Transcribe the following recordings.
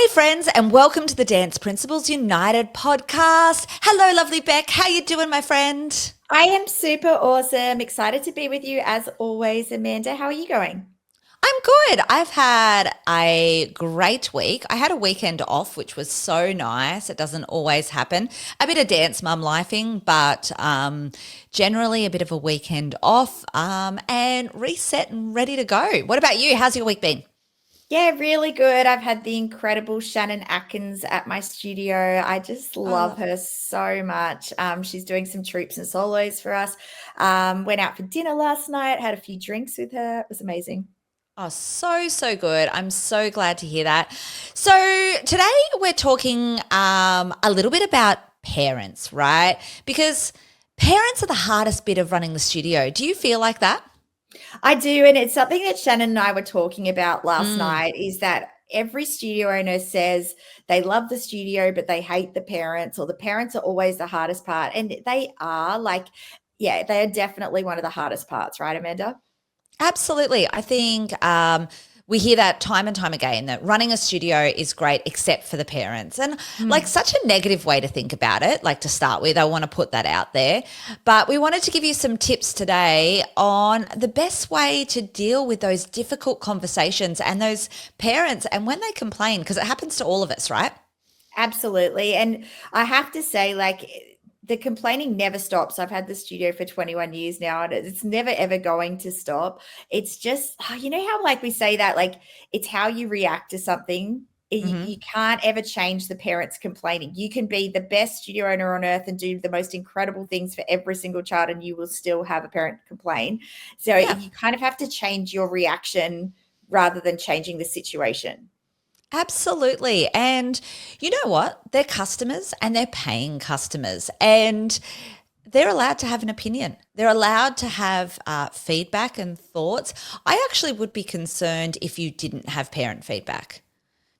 friends, and welcome to the Dance Principles United podcast. Hello, lovely Beck. How you doing, my friend? I am super awesome. Excited to be with you as always, Amanda. How are you going? I'm good. I've had a great week. I had a weekend off, which was so nice. It doesn't always happen. A bit of dance mum lifing, but generally a bit of a weekend off and reset and ready to go. What about you? How's your week been? Yeah, really good. I've had the incredible Shannon Atkins at my studio. I just Oh, I love love her so much. She's doing some troops and solos for us. Went out for dinner last night, had a few drinks with her. It was amazing. Oh, so good. I'm so glad to hear that. So, today we're talking a little bit about parents, right? Because parents are the hardest bit of running the studio. Do you feel like that? I do, and it's something that Shannon and I were talking about last Mm, night is that every studio owner says they love the studio, but they hate the parents, or the parents are always the hardest part. And they are like, yeah, they are definitely one of the hardest parts, right, Amanda? absolutely. I think we hear that time and time again that running a studio is great except for the parents. And like Mm. such a negative way to think about it, like to start with, I want to put that out there. But we wanted to give you some tips today on the best way to deal with those difficult conversations and those parents and when they complain, because it happens to all of us, right? Absolutely. And I have to say, like, the complaining never stops. I've had the studio for 21 years now, and it's never ever going to stop. It's just, you know how, like, we say that, like, it's how you react to something. You Hmm. can't ever change the parents complaining. You can be the best studio owner on earth and do the most incredible things for every single child, and you will still have a parent complain. So Yeah. you kind of have to change your reaction rather than changing the situation. Absolutely. And you know what? They're customers and they're paying customers. And they're allowed to have an opinion. They're allowed to have feedback and thoughts. I actually would be concerned if you didn't have parent feedback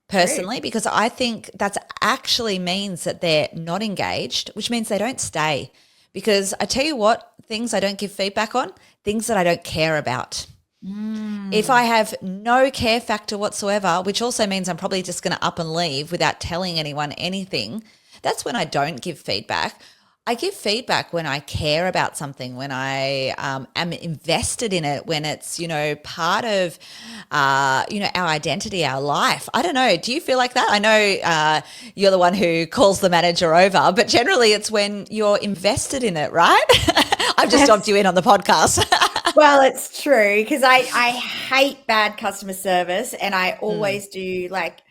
True. personally, because I think that actually means that they're not engaged, which means they don't stay. Because I tell you what, things I don't give feedback on, things that I don't care about. If I Mm. have no care factor whatsoever, which also means I'm probably just going to up and leave without telling anyone anything, that's when I don't give feedback. I give feedback when I care about something, when I am invested in it, when it's, part of, our identity, our life. I don't know. Do you feel like that? I know you're the one who calls the manager over, but generally it's when you're invested in it, right? I've just dropped That's you in on the podcast. Well, it's true because I hate bad customer service, and I Mm. always do, like,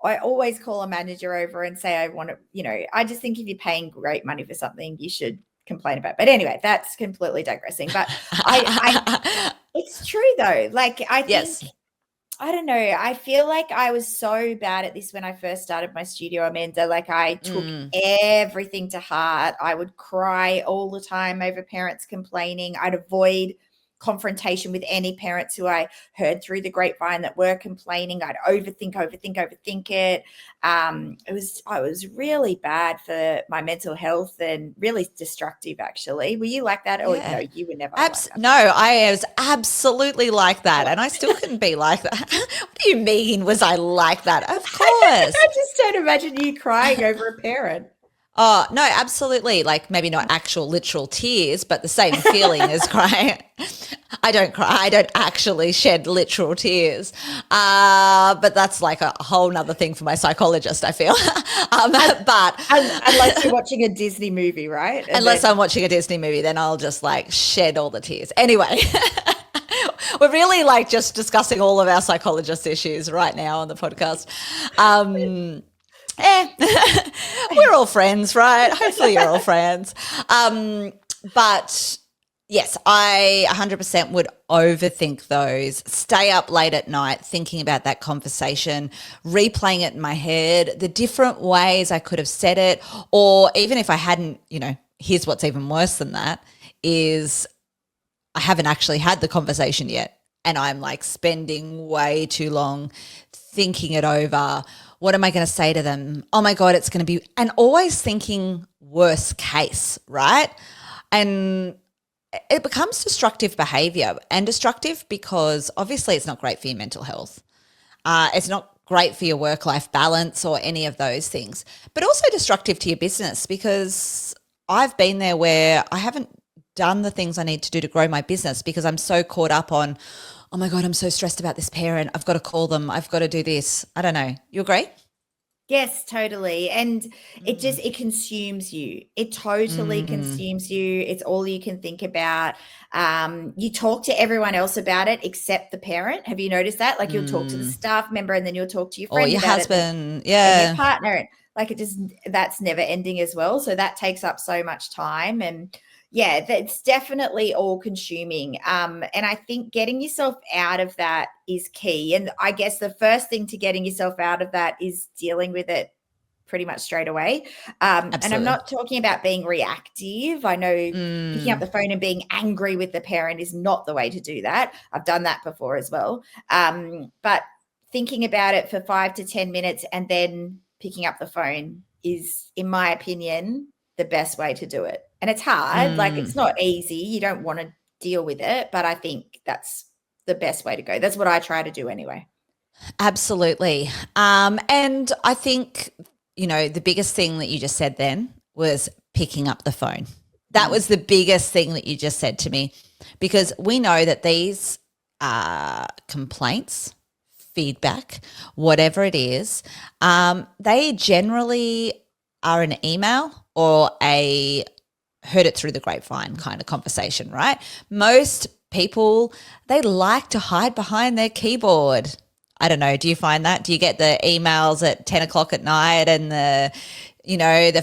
I always call a manager over and say I want to, I just think if you're paying great money for something, you should complain about it. But anyway, that's completely digressing. But I it's true though. Like, I think, Yes. I don't know. I feel like I was so bad at this when I first started my studio, Amanda. Like, I took Mm. everything to heart. I would cry all the time over parents complaining. I'd avoid confrontation with any parents who I heard through the grapevine that were complaining. I'd overthink it. I was really bad for my mental health and really destructive, actually. Were you like that? Oh no, Yeah. you were never like that. No, I was absolutely like that. And I still couldn't be like that. What do you mean, was I like that? Of course. I just don't imagine you crying over a parent. Oh, no, absolutely. Like maybe not actual literal tears, but the same feeling as crying. I don't cry. I don't actually shed literal tears. But that's like a whole nother thing for my psychologist, I feel. But Unless you're watching a Disney movie, right? And unless then I'm watching a Disney movie, then I'll just like shed all the tears. Anyway, we're really like just discussing all of our psychologist issues right now on the podcast. Um, we're all friends, right? Hopefully, you're all friends. But yes, I 100% would overthink those, stay up late at night thinking about that conversation, replaying it in my head, the different ways I could have said it, or even if I hadn't, here's what's even worse than that is I haven't actually had the conversation yet. And I'm like spending way too long thinking it over. What am I going to say to them? Oh my God, it's going to be, and always thinking worst case, right? And it becomes destructive behavior and destructive because obviously it's not great for your mental health. It's not great for your work-life balance or any of those things, but also destructive to your business, because I've been there where I haven't done the things I need to do to grow my business because I'm so caught up on, oh my God, I'm so stressed about this parent. I've got to call them. I've got to do this. I don't know. You agree? Yes, totally. And Mm. it consumes you. It totally Mm. consumes you. It's all you can think about. You talk to everyone else about it except the parent. Have you noticed that? Like, you'll talk to the Mm. staff member, and then you'll talk to your Or friend your about it, husband. then your Yeah. partner. Like, it just, that's never ending as well. So that takes up so much time. And yeah, that's definitely all consuming. And I think getting yourself out of that is key. And I guess the first thing to getting yourself out of that is dealing with it pretty much straight away. And I'm Absolutely. not talking about being reactive. I know picking up Mm. the phone and being angry with the parent is not the way to do that. I've done that before as well. But thinking about it for 5 to 10 minutes and then picking up the phone is, in my opinion, the best way to do it. And it's hard, like, Mm. it's not easy. You don't want to deal with it, but I think that's the best way to go. That's what I try to do anyway. Absolutely. And I think, the biggest thing that you just said then was picking up the phone. That Mm. was the biggest thing that you just said to me, because we know that these complaints, feedback, whatever it is, they generally are an email or a heard it through the grapevine kind of conversation, right? Most people, they like to hide behind their keyboard. I don't know. Do you find that? Do you get the emails at 10 o'clock at night and the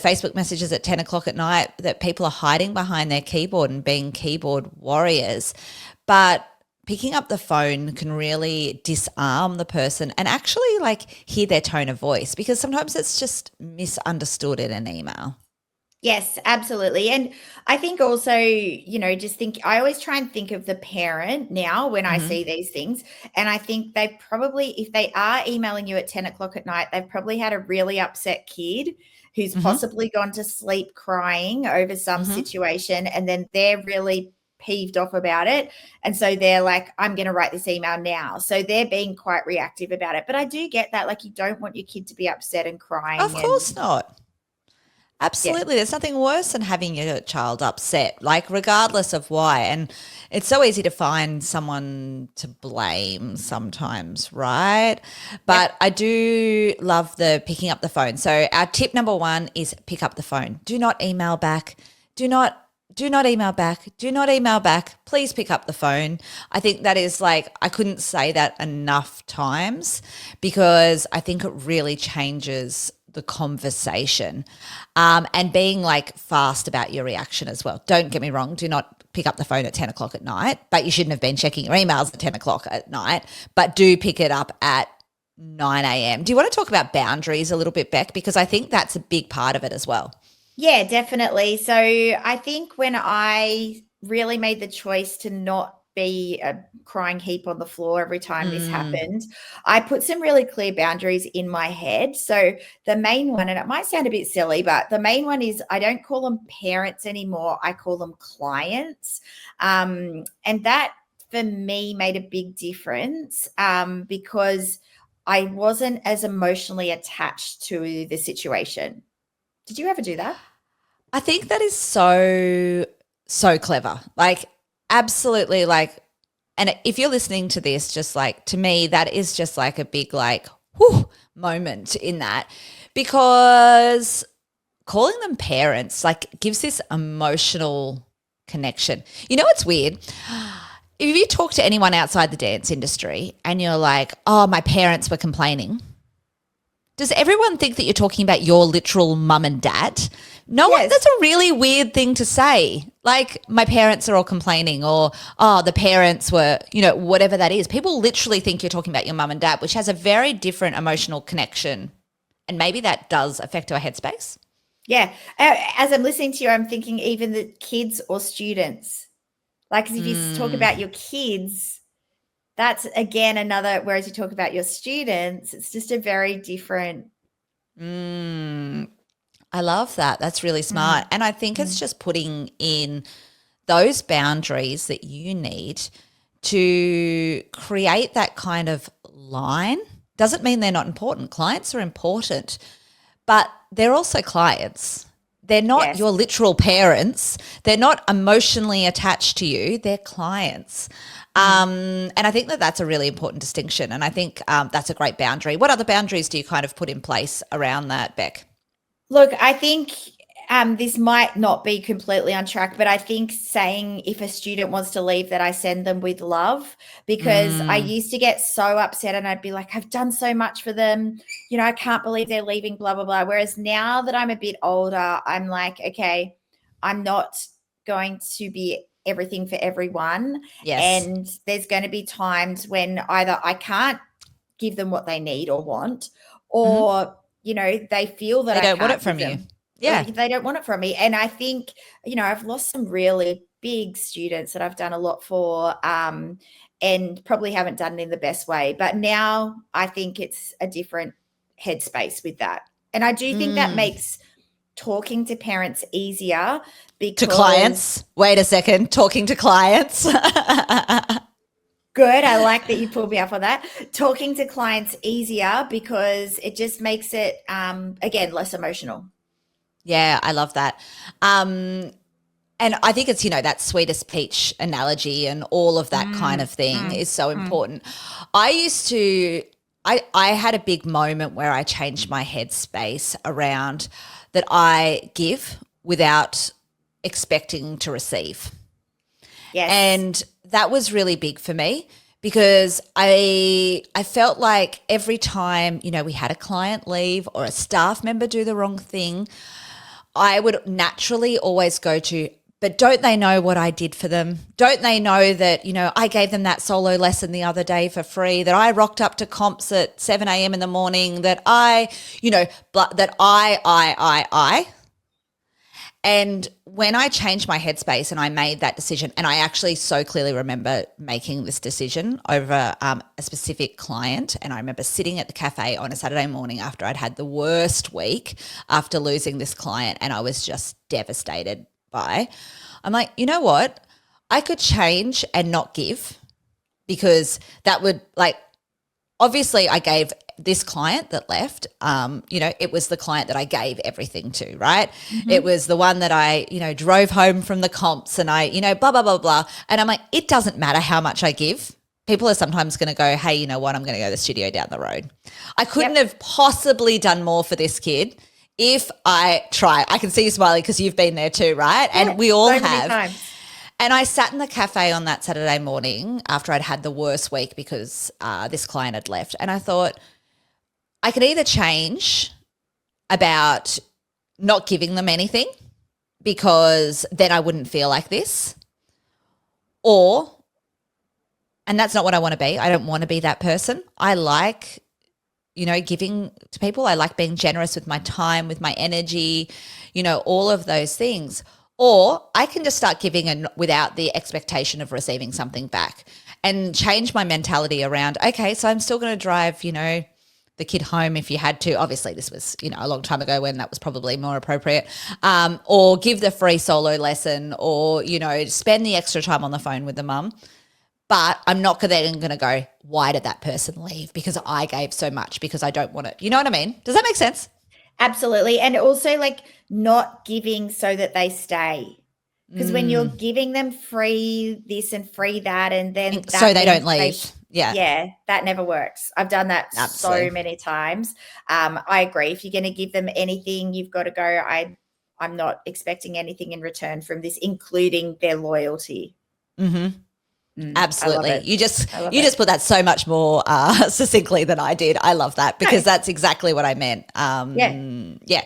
Facebook messages at 10 o'clock at night that people are hiding behind their keyboard and being keyboard warriors? But picking up the phone can really disarm the person and actually hear their tone of voice, because sometimes it's just misunderstood in an email. Yes, absolutely. And I think also, just think, I always try and think of the parent now when I Mm-hmm. see these things. And I think they probably, if they are emailing you at 10 o'clock at night, they've probably had a really upset kid who's Mm-hmm. possibly gone to sleep crying over some Mm-hmm. situation. And then they're really peeved off about it. And so they're like, I'm going to write this email now. So they're being quite reactive about it. But I do get that. Like, you don't want your kid to be upset and Of crying. course And not. yeah. Absolutely. There's nothing worse than having your child upset, regardless of why. And it's so easy to find someone to blame sometimes, right? Yep. But I do love the picking up the phone. So our tip number one is pick up the phone. Do not email back. Do not email back. Do not email back. Please pick up the phone. I think that is I couldn't say that enough times, because I think it really changes the conversation, and being fast about your reaction as well. Don't get me wrong. Do not pick up the phone at 10 o'clock at night, but you shouldn't have been checking your emails at 10 o'clock at night, but do pick it up at 9 a.m. Do you want to talk about boundaries a little bit, Beck? Because I think that's a big part of it as well. Yeah, definitely. So I think when I really made the choice to not be a crying heap on the floor every time this Mm, happened, I put some really clear boundaries in my head. So the main one, and it might sound a bit silly, but the main one is, I don't call them parents anymore. I call them clients. And that for me made a big difference, because I wasn't as emotionally attached to the situation. Did you ever do that? I think that is so, so clever. Absolutely. And if you're listening to this, just to me, that is just a big, whew, moment in that, because calling them parents, gives this emotional connection. You know what's weird? If you talk to anyone outside the dance industry and you're like, oh, my parents were complaining, does everyone think that you're talking about your literal mum and dad? No one, Yes. that's a really weird thing to say. My parents are all complaining, or, oh, the parents were, whatever that is. People literally think you're talking about your mum and dad, which has a very different emotional connection. And maybe that does affect our headspace. Yeah. As I'm listening to you, I'm thinking even the kids or students. Like, 'cause if you talk Mm, about your kids, that's again another, whereas you talk about your students, it's just a very different. mm. I love that. That's really smart. Mm, And I think it's mm. just putting in those boundaries that you need to create that kind of line doesn't mean they're not important. Clients are important, but they're also clients. They're not Yes. your literal parents. They're not emotionally attached to you. They're clients. And I think that that's a really important distinction. And I think that's a great boundary. What other boundaries do you kind of put in place around that, Beck? Look, I think this might not be completely on track, but I think saying if a student wants to leave that I send them with love, because I used to get so upset and I'd be like, I've done so much for them. You know, I can't believe they're leaving, blah, blah, blah. Whereas now that I'm a bit older, I'm like, okay, I'm not going to be everything for everyone. Yes. And there's going to be times when either I can't give them what they need or want, or they feel that They I don't want it can't give from you. them. Yeah. They don't want it from me. And I think, I've lost some really big students that I've done a lot for, and probably haven't done it in the best way. But now I think it's a different headspace with that. And I do think that makes talking to parents easier To because clients. Wait a second. Talking to clients. good. I like that you pulled me up on that. Talking to clients easier because it just makes it, again, less emotional. Yeah, I love that. And I think it's, that sweetest peach analogy and all of that kind of thing is so important. I had a big moment where I changed my headspace around that I give without expecting to receive. Yes. And that was really big for me because I felt like every time, we had a client leave or a staff member do the wrong thing, I would naturally always go to, but don't they know what I did for them? Don't they know that, I gave them that solo lesson the other day for free, that I rocked up to comps at 7 a.m. in the morning, that I. And when I changed my headspace and I made that decision, and I actually so clearly remember making this decision over a specific client, and I remember sitting at the cafe on a Saturday morning after I'd had the worst week after losing this client, and I was just devastated I'm like, you know what? I could change and not give because that would obviously I gave this client that left, it was the client that I gave everything to, right? Mm-hmm. It was the one that I, drove home from the comps and I, blah, blah, blah, blah. And I'm like, it doesn't matter how much I give. People are sometimes going to go, hey, you know what? I'm going to go to the studio down the road. I couldn't have possibly done more for this kid if I try. I can see you smiling because you've been there too, right? Yeah, and we all so have. many times. And I sat in the cafe on that Saturday morning after I'd had the worst week because this client had left. And I thought I could either change about not giving them anything because then I wouldn't feel like this, and that's not what I want to be. I don't want to be that person. I like, giving to people. I like being generous with my time, with my energy, all of those things. Or I can just start giving and without the expectation of receiving something back and change my mentality around, okay, so I'm still going to drive, the kid home if you had to. Obviously, this was, a long time ago when that was probably more appropriate. Or give the free solo lesson or, spend the extra time on the phone with the mum. But I'm not then going to go, why did that person leave? Because I gave so much because I don't want it. You know what I mean? Does that make sense? Absolutely. And also not giving so that they stay. Because when you're giving them free this and free that, and then that so they don't leave. Yeah, that never works. I've done that Absolutely. so many times. I agree. If you're going to give them anything, you've got to go, I'm not expecting anything in return from this, including their loyalty. Mm-hmm. Absolutely. You just put that so much more succinctly than I did. I love that because that's exactly what I meant. Yeah.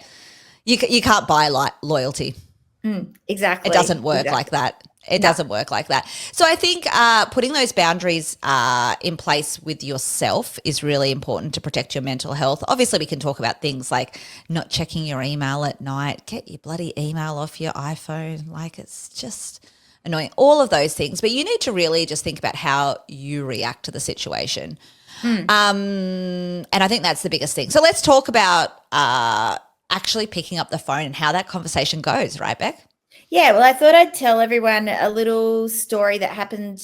You can't buy loyalty. Exactly. It doesn't work like that. It doesn't work like that. So I think putting those boundaries in place with yourself is really important to protect your mental health. Obviously, we can talk about things like not checking your email at night. Get your bloody email off your iPhone. It's just annoying. All of those things. But you need to really just think about how you react to the situation. And I think that's the biggest thing. So let's talk about actually picking up the phone and how that conversation goes, right, Beck? Yeah, well, I thought I'd tell everyone a little story that happened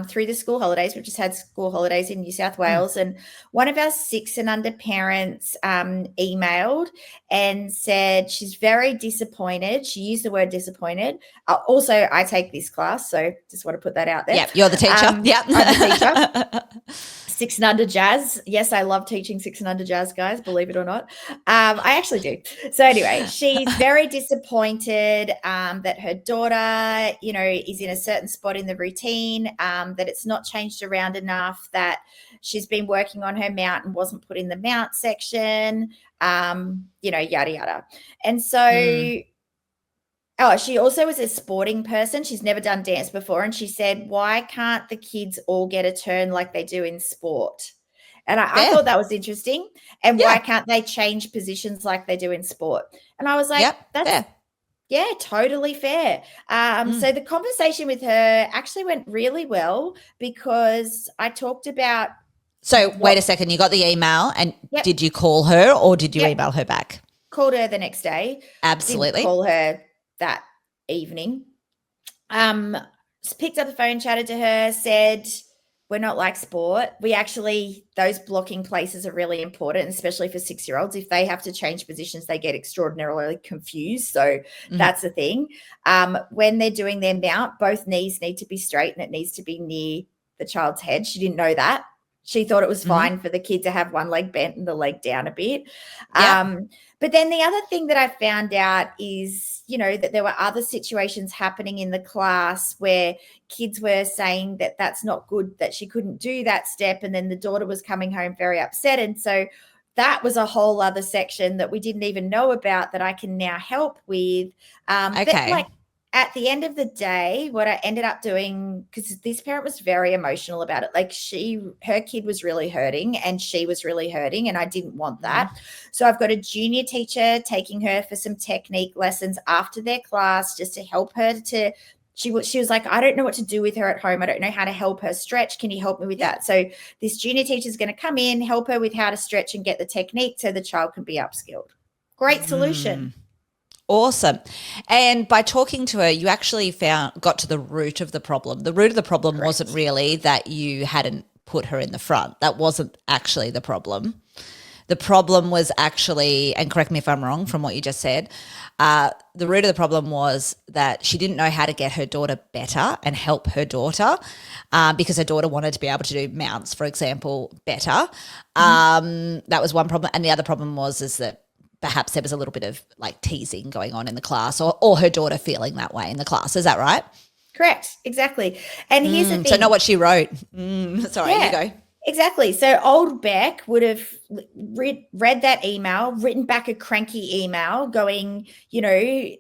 through the school holidays. We just had school holidays in New South Mm. Wales, and one of our 6 and under parents emailed and said she's very disappointed. She used the word disappointed. Also, I take this class, so just want to put that out there. Yep, you're the teacher. Yep. I'm the teacher. 6 and under jazz. Yes, I love teaching 6 and under jazz, guys, believe it or not. I actually do. So anyway, she's very disappointed that her daughter, is in a certain spot in the routine, that it's not changed around enough, that she's been working on her mount and wasn't put in the mount section, yada, yada. And so oh, she also was a sporting person. She's never done dance before. And she said, why can't the kids all get a turn like they do in sport? And I thought that was interesting. And why can't they change positions like they do in sport? And I was like, that's fair. Yeah, totally fair. So the conversation with her actually went really well because I talked about. So wait a second, you got the email and Yep. did you call her or did you Yep. email her back? Called her the next day. Absolutely. Didn't call her that evening. Picked up the phone, chatted to her, said, we're not like sport. Those blocking places are really important, especially for 6-year-olds. If they have to change positions, they get extraordinarily confused. So that's the thing. When they're doing their mount, both knees need to be straight and it needs to be near the child's head. She didn't know that. She thought it was fine for the kid to have one leg bent and the leg down a bit. But then the other thing that I found out is, that there were other situations happening in the class where kids were saying that that's not good, that she couldn't do that step. And then the daughter was coming home very upset. And so that was a whole other section that we didn't even know about that I can now help with. But at the end of the day, what I ended up doing, because this parent was very emotional about it, like her kid was really hurting and she was really hurting and I didn't want that. So I've got a junior teacher taking her for some technique lessons after their class just to help her she was like, I don't know what to do with her at home. I don't know how to help her stretch. Can you help me with that? So this junior teacher is going to come in, help her with how to stretch and get the technique so the child can be upskilled. Great solution. Awesome. And by talking to her, you actually got to the root of the problem. The root of the problem wasn't really that you hadn't put her in the front. That wasn't actually the problem. The problem was actually, and correct me if I'm wrong from what you just said, the root of the problem was that she didn't know how to get her daughter better and help her daughter because her daughter wanted to be able to do mounts, for example, better. That was one problem. And the other problem is that perhaps there was a little bit of like teasing going on in the class or her daughter feeling that way in the class. Is that right? Correct. Exactly. And here's the thing. So not what she wrote. Sorry, you go. Exactly. So old Beck would have read that email, written back a cranky email going,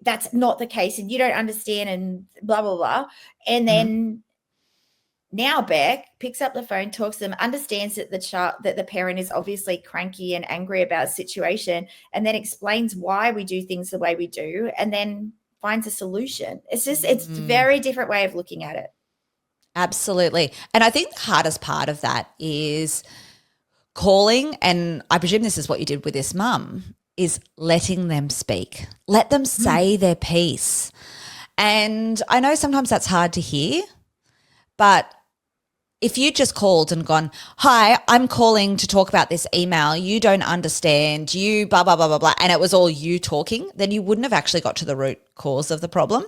that's not the case and you don't understand and blah, blah, blah. And then now Beck picks up the phone, talks to them, understands that the parent is obviously cranky and angry about a situation, and then explains why we do things the way we do, and then finds a solution. It's a very different way of looking at it. Absolutely. And I think the hardest part of that is calling, and I presume this is what you did with this mum, is letting them speak. Let them say their piece. And I know sometimes that's hard to hear, but if you just called and gone, hi, I'm calling to talk about this email, you don't understand, you blah, blah, blah, blah, blah, and it was all you talking, then you wouldn't have actually got to the root cause of the problem,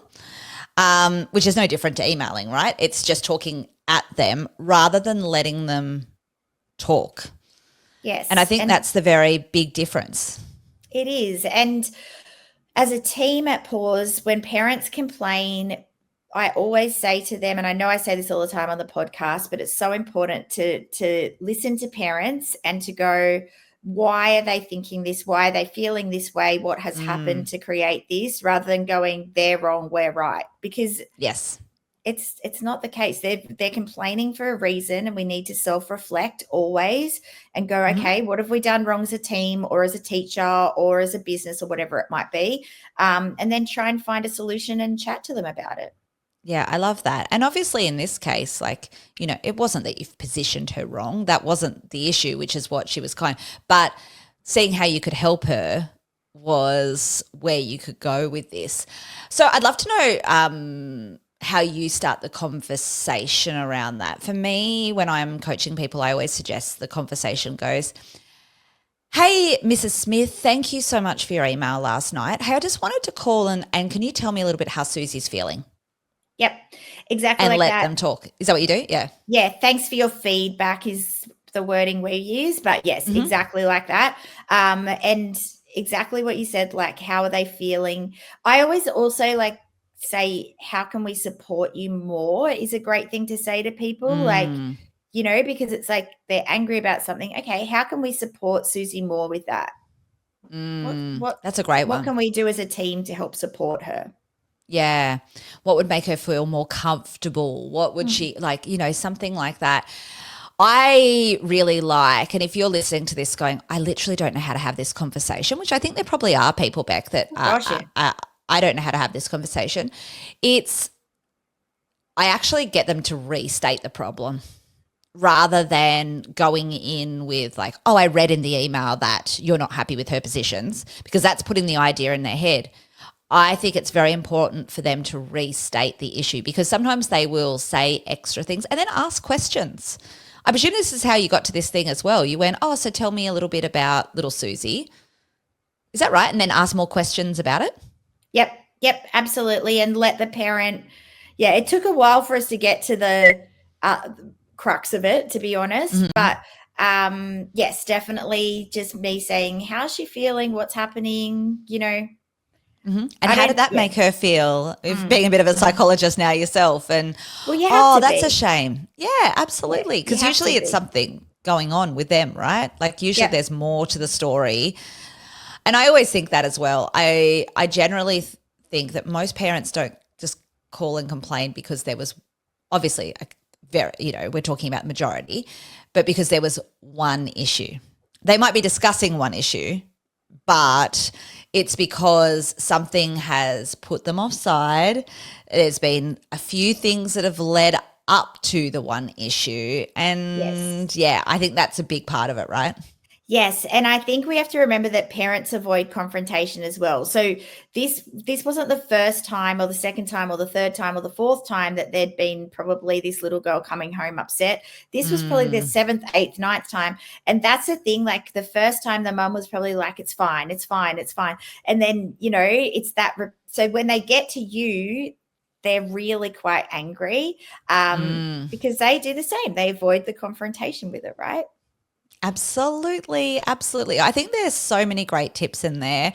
which is no different to emailing, right? It's just talking at them rather than letting them talk. Yes. And I think that's the very big difference. It is. And as a team at Pause, when parents complain, I always say to them, and I know I say this all the time on the podcast, but it's so important to listen to parents and to go, why are they thinking this? Why are they feeling this way? What has happened to create this? Rather than going, they're wrong, we're right. Because it's not the case. They're complaining for a reason, and we need to self-reflect always and go, okay, what have we done wrong as a team or as a teacher or as a business or whatever it might be, and then try and find a solution and chat to them about it. Yeah, I love that. And obviously in this case, it wasn't that you've positioned her wrong. That wasn't the issue, which is what she was but seeing how you could help her was where you could go with this. So I'd love to know how you start the conversation around that. For me, when I'm coaching people, I always suggest the conversation goes, "Hey, Mrs. Smith, thank you so much for your email last night. Hey, I just wanted to call and can you tell me a little bit how Susie's feeling?" Yep, exactly And like let that. them talk. Is that what you do? Yeah. Yeah, thanks for your feedback is the wording we use, but yes, Mm-hmm. exactly like that. And exactly what you said, like how are they feeling? I always also like say, how can we support you more is a great thing to say to people. Like, Mm, because it's like they're angry about something. Okay, how can we support Susie more with that? What what that's a great what one. can we do as a team to help support her? Yeah. What would make her feel more comfortable? What would Mm, she like, something like that. I really like, and if you're listening to this going, I literally don't know how to have this conversation, which I think there probably are people, Beck, that oh gosh, yeah. I don't know how to have this conversation. It's, I actually get them to restate the problem rather than going in with like, oh, I read in the email that you're not happy with her positions, because that's putting the idea in their head. I think it's very important for them to restate the issue, because sometimes they will say extra things and then ask questions. I presume this is how you got to this thing as well. You went, oh, so tell me a little bit about little Susie. Is that right? And then ask more questions about it? Yep, absolutely. And let the parent, yeah, it took a while for us to get to the crux of it, to be honest. Mm-hmm. But yes, definitely just me saying, how's she feeling? What's happening? Mm-hmm. And I how did don't, that yeah. make her feel? If Mm, being a bit of a mm. psychologist now yourself, and Well, you have oh, to that's a be. shame. Yeah, Yeah, absolutely. you Because have to usually it's be. something going on with them, right? Like usually Yep. there's more to the story. And I always think that as well. I generally think that most parents don't just call and complain because there was obviously a very, we're talking about majority, but because there was one issue. They might be discussing one issue, but it's because something has put them offside. There's been a few things that have led up to the one issue. Yes. And yeah, I think that's a big part of it, right? Yes, and I think we have to remember that parents avoid confrontation as well. So this wasn't the first time or the second time or the third time or the fourth time that there'd been probably this little girl coming home upset. This was probably the Mm, seventh, eighth, ninth time. And that's the thing, like the first time the mum was probably like, it's fine, it's fine, it's fine. And then, it's that so when they get to you, they're really quite angry mm. because they do the same. They avoid the confrontation with it, right? Absolutely, absolutely. I think there's so many great tips in there.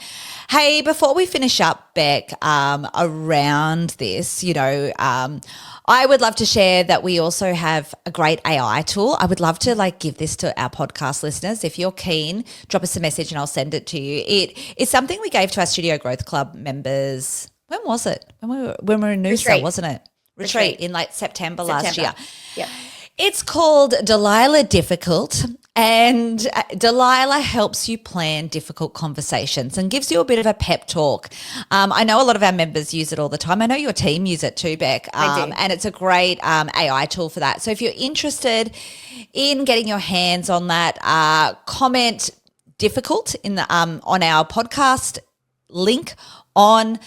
Hey, before we finish up, Beck, around this, I would love to share that we also have a great AI tool. I would love to give this to our podcast listeners. If you're keen, drop us a message and I'll send it to you. It is something we gave to our Studio Growth Club members. When was it? When we were in Noosa, Retreat. wasn't it? Retreat in September last year. September. Yep. It's called Delilah Difficult, and Delilah helps you plan difficult conversations and gives you a bit of a pep talk. I know a lot of our members use it all the time. I know your team use it too, Beck, I do. and it's a great AI tool for that. So if you're interested in getting your hands on that, comment difficult in the on our podcast link on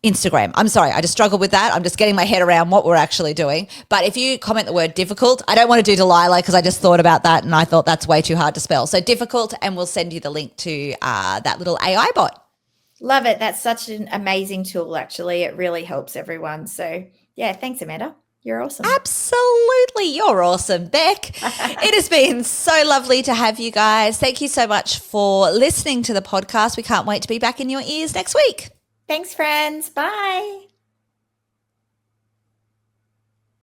Instagram. I'm sorry, I just struggled with that. I'm just getting my head around what we're actually doing. But if you comment the word difficult, I don't want to do Delilah because I just thought about that and I thought that's way too hard to spell. So difficult, and we'll send you the link to that little AI bot. Love it. That's such an amazing tool, actually. It really helps everyone. So, yeah, thanks, Amanda. You're awesome. Absolutely. You're awesome, Beck. It has been so lovely to have you guys. Thank you so much for listening to the podcast. We can't wait to be back in your ears next week. Thanks, friends. Bye.